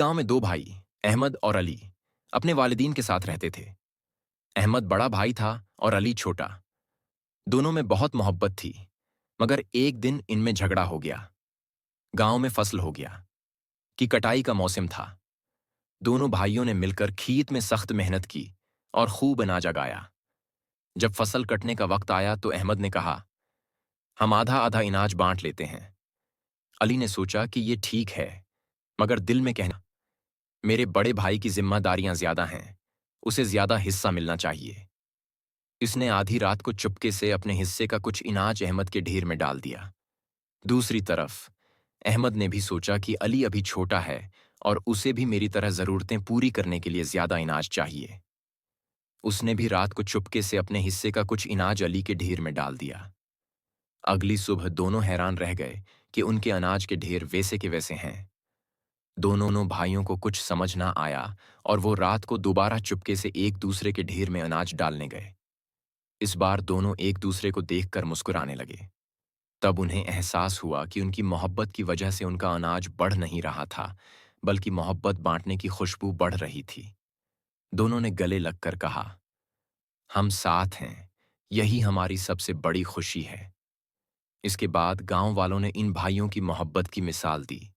गांव में दो भाई, अहमद और अली, अपने वालिदीन के साथ रहते थे। अहमद बड़ा भाई था और अली छोटा। दोनों में बहुत मोहब्बत थी, मगर एक दिन इनमें झगड़ा हो गया। गांव में फसल हो गया कि कटाई का मौसम था। दोनों भाइयों ने मिलकर खेत में सख्त मेहनत की और खूब अनाज उगाया। जब फसल कटने का वक्त आया तो अहमद ने कहा, हम आधा आधा अनाज बांट लेते हैं। अली ने सोचा कि ये ठीक है, मगर दिल में कहना, मेरे बड़े भाई की जिम्मेदारियां ज्यादा हैं, उसे ज्यादा हिस्सा मिलना चाहिए। इसने आधी रात को चुपके से अपने हिस्से का कुछ अनाज अहमद के ढेर में डाल दिया। दूसरी तरफ अहमद ने भी सोचा कि अली अभी छोटा है और उसे भी मेरी तरह जरूरतें पूरी करने के लिए ज्यादा अनाज चाहिए। उसने भी रात को चुपके से अपने हिस्से का कुछ अनाज अली के ढेर में डाल दिया। अगली सुबह दोनों हैरान रह गए कि उनके अनाज के ढेर वैसे के वैसे हैं। दोनों भाइयों को कुछ समझ ना आया और वो रात को दोबारा चुपके से एक दूसरे के ढेर में अनाज डालने गए। इस बार दोनों एक दूसरे को देखकर मुस्कुराने लगे। तब उन्हें एहसास हुआ कि उनकी मोहब्बत की वजह से उनका अनाज बढ़ नहीं रहा था, बल्कि मोहब्बत बांटने की खुशबू बढ़ रही थी। दोनों ने गले लगकर कहा, हम साथ हैं, यही हमारी सबसे बड़ी खुशी है। इसके बाद गांव वालों ने इन भाइयों की मोहब्बत की मिसाल दी।